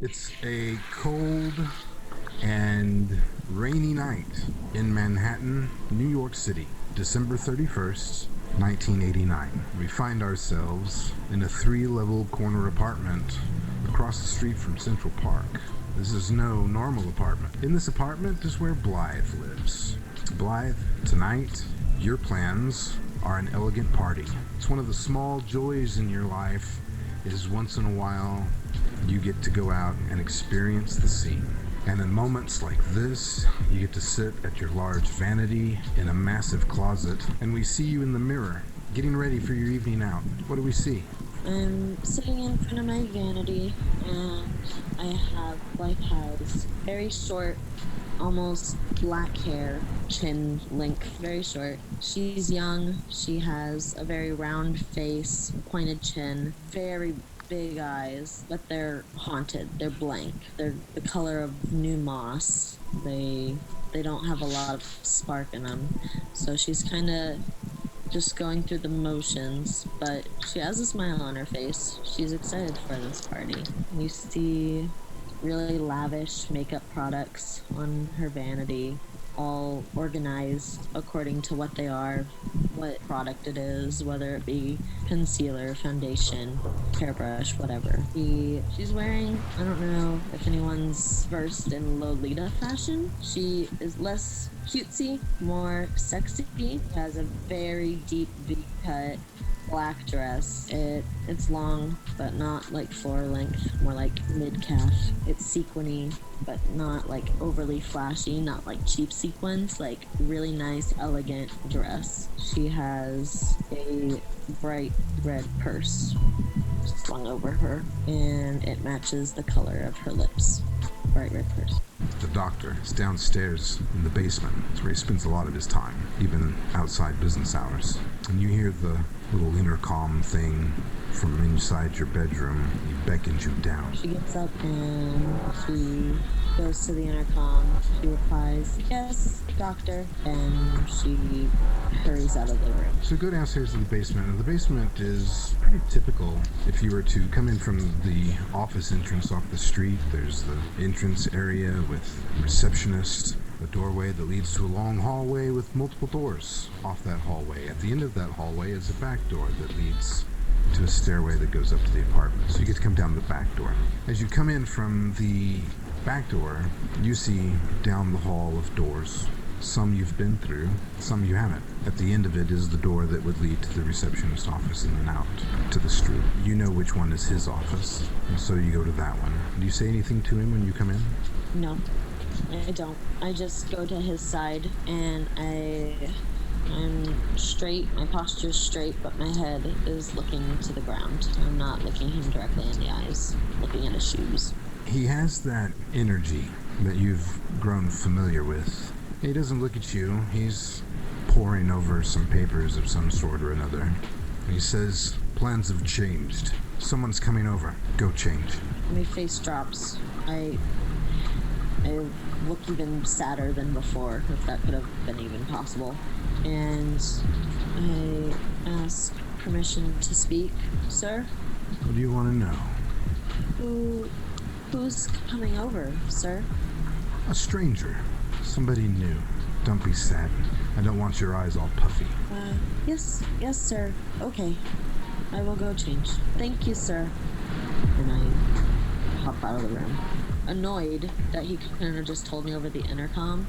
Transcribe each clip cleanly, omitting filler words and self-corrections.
It's a cold and rainy night in Manhattan, New York City, December 31st, 1989. We find ourselves in a 3-level corner apartment across the street from Central Park. This is no normal apartment. In this apartment is where Blythe lives. Blythe, tonight, your plans are an elegant party. It's one of the small joys in your life is once in a while you get to go out and experience the scene. And in moments like this, you get to sit at your large vanity in a massive closet, and we see you in the mirror, getting ready for your evening out. What do we see? I'm sitting in front of my vanity, and Blythe has very short, almost black hair, chin length, very short. She's young, she has a very round face, pointed chin, very big eyes, but they're haunted. They're blank. They're the color of new moss. They don't have a lot of spark in them. So she's kind of just going through the motions, but she has a smile on her face. She's excited for this party. You see really lavish makeup products on her vanity, all organized according to what they are, what product it is, whether it be concealer, foundation, hairbrush, whatever. She's wearing, I don't know if anyone's versed in Lolita fashion. She is less cutesy, more sexy, has a very deep V-cut black dress. It's long, but not like floor length, more like mid-calf. It's sequiny, but not like overly flashy, not like cheap sequins, like really nice, elegant dress. She has a bright red purse slung over her, and it matches the color of her lips. Bright red purse. The doctor is downstairs in the basement. It's where he spends a lot of his time, even outside business hours. And you hear the little intercom thing from inside your bedroom. He beckons you down. She gets up and she goes to the intercom. She replies, "Yes, doctor," and she hurries out of the room. So go downstairs to the basement, and the basement is pretty typical. If you were to come in from the office entrance off the street, there's the entrance area with receptionist, a doorway that leads to a long hallway with multiple doors off that hallway. At the end of that hallway is a back door that leads to a stairway that goes up to the apartment. So you get to come down the back door. As you come in from the back door, you see down the hall of doors. Some you've been through, some you haven't. At the end of it is the door that would lead to the receptionist office and then out to the street. You know which one is his office, and so you go to that one. Do you say anything to him when you come in? No, I don't. I just go to his side, and I'm straight, my posture's straight, but my head is looking to the ground. I'm not looking him directly in the eyes, looking at his shoes. He has that energy that you've grown familiar with. He doesn't look at you. He's poring over some papers of some sort or another. He says, "Plans have changed. Someone's coming over. Go change." My face drops. I look even sadder than before, if that could have been even possible. And I ask permission to speak, sir. What do you want to know? Who's coming over, sir? A stranger. Somebody new. Don't be sad. I don't want your eyes all puffy. Yes, sir. Okay. I will go change. Thank you, sir. And I hop out of the room. Annoyed that he kind of just told me over the intercom,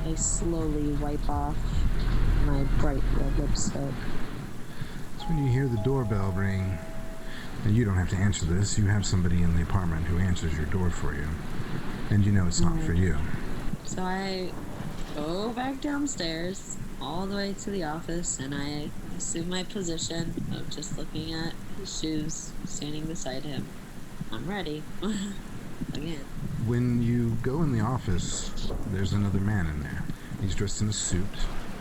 I slowly wipe off my bright red lipstick. It's when you hear the doorbell ring, and you don't have to answer this. You have somebody in the apartment who answers your door for you. And you know it's not for you. So I go back downstairs all the way to the office, and I assume my position of just looking at his shoes, standing beside him. I'm ready. Again. When you go in the office, there's another man in there. He's dressed in a suit,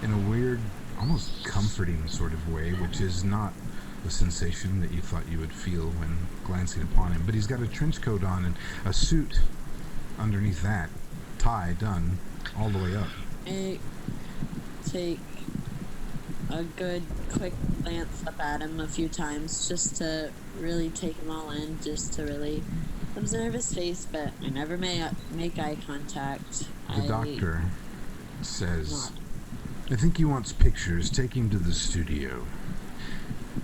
in a weird, almost comforting sort of way, which is not the sensation that you thought you would feel when glancing upon him. But he's got a trench coat on and a suit underneath that, tie done all the way up. I take a good quick glance up at him a few times just to really take him all in, just to really observe his face, but I never make eye contact. The doctor says, I think he wants pictures. Take him to the studio.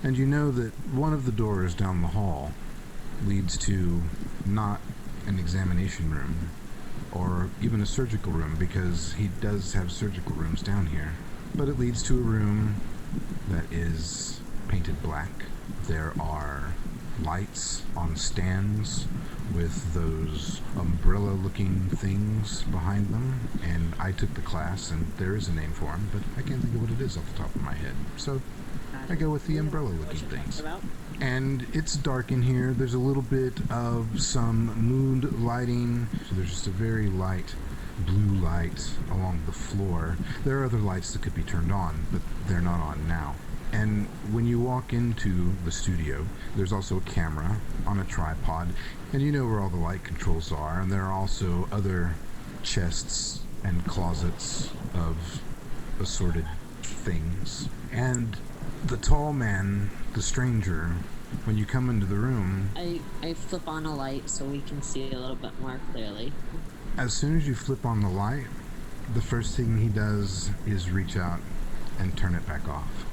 And you know that one of the doors down the hall leads to not an examination room or even a surgical room, because he does have surgical rooms down here. But it leads to a room that is painted black. There are lights on stands with those umbrella-looking things behind them, and I took the class, and there is a name for them, but I can't think of what it is off the top of my head. So I go with the umbrella-looking things. And it's dark in here. There's a little bit of some mood lighting. So there's just a very light blue light along the floor. There are other lights that could be turned on, but they're not on now. And when you walk into the studio, there's also a camera on a tripod, and you know where all the light controls are, and there are also other chests and closets of assorted things. And the tall man, the stranger, when you come into the room... I flip on a light so we can see a little bit more clearly. As soon as you flip on the light, the first thing he does is reach out and turn it back off.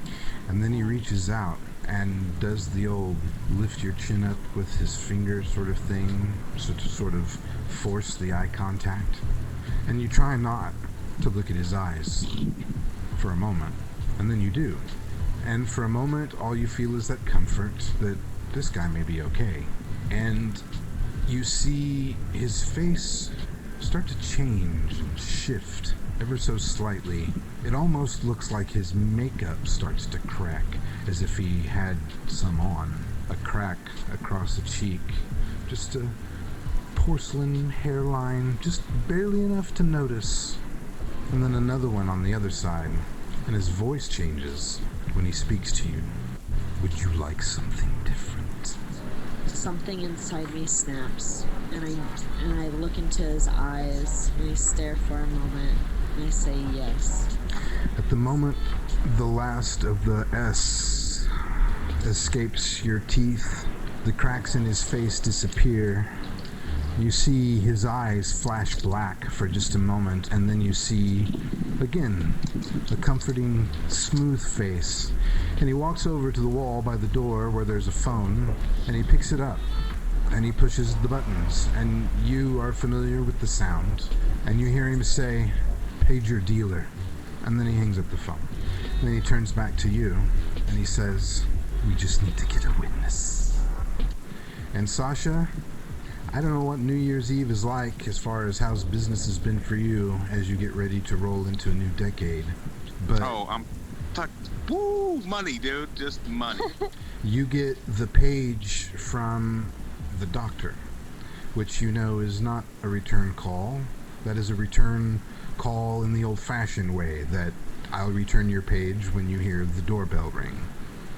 And then he reaches out and does the old lift your chin up with his finger sort of thing, so to sort of force the eye contact. And you try not to look at his eyes for a moment, and then you do. And for a moment, all you feel is that comfort that this guy may be okay. And you see his face start to change and shift ever so slightly. It almost looks like his makeup starts to crack, as if he had some on. A crack across the cheek, just a porcelain hairline, just barely enough to notice. And then another one on the other side, and his voice changes when he speaks to you. Would you like something different? Something inside me snaps, and I look into his eyes, and I stare for a moment, and I say yes. At the moment, the last of the S escapes your teeth. The cracks in his face disappear. You see his eyes flash black for just a moment, and then you see, again, a comforting, smooth face. And he walks over to the wall by the door where there's a phone, and he picks it up, and he pushes the buttons, and you are familiar with the sound. And you hear him say, pager dealer. And then he hangs up the phone. And then he turns back to you, and he says, we just need to get a witness. And Sasha, I don't know what New Year's Eve is like as far as how's business has been for you as you get ready to roll into a new decade. But woo, money, dude, just money. You get the page from the doctor, which you know is not a return call. That is a return call in the old-fashioned way, that I'll return your page when you hear the doorbell ring.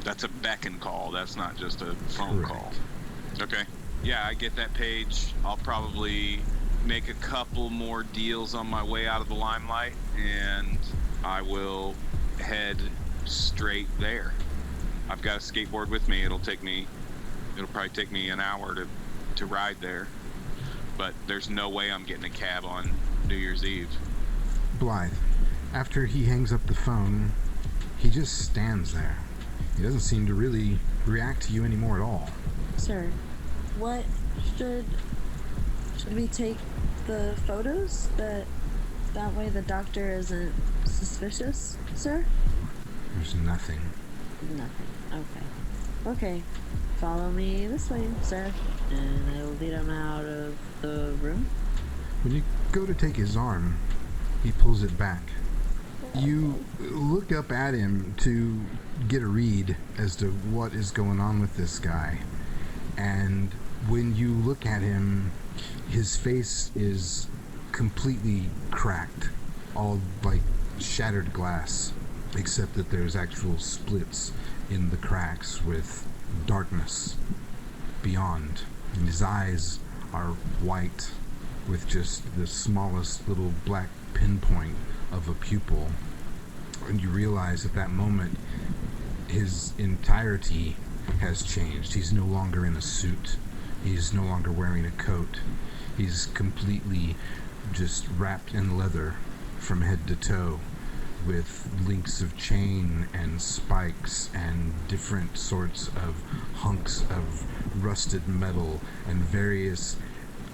That's a beckon call. That's not just a phone Correct. call. Okay. Yeah, I get that page. I'll probably make a couple more deals on my way out of the limelight, and I will head straight there. I've got a skateboard with me. It'll probably take me an hour to ride there, but there's no way I'm getting a cab on New Year's Eve. Blythe, after he hangs up the phone, he just stands there. He doesn't seem to really react to you anymore at all. Sir, what should we take the photos? That way the doctor isn't suspicious, sir? There's nothing. Nothing. Okay. Follow me this way, sir. And I'll lead him out of the room. When you go to take his arm, he pulls it back. You look up at him to get a read as to what is going on with this guy. And when you look at him, his face is completely cracked, all like shattered glass, except that there's actual splits in the cracks with darkness beyond. And his eyes are white with just the smallest little black pinpoint of a pupil. And you realize at that moment his entirety has changed. He's no longer in a suit. He's no longer wearing a coat. He's completely just wrapped in leather from head to toe, with links of chain and spikes and different sorts of hunks of rusted metal and various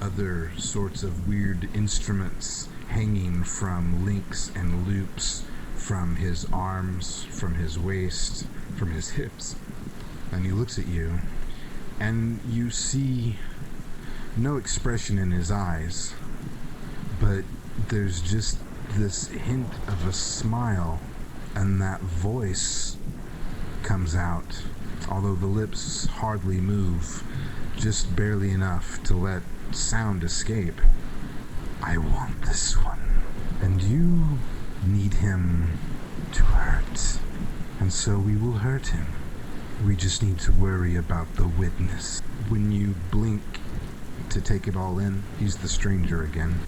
other sorts of weird instruments hanging from links and loops from his arms, from his waist, from his hips. And he looks at you, and you see no expression in his eyes, but there's just this hint of a smile, and that voice comes out, although the lips hardly move, just barely enough to let sound escape. I want this one, and you need him to hurt, and so we will hurt him. We just need to worry about the witness. When you blink to take it all in, he's the stranger again.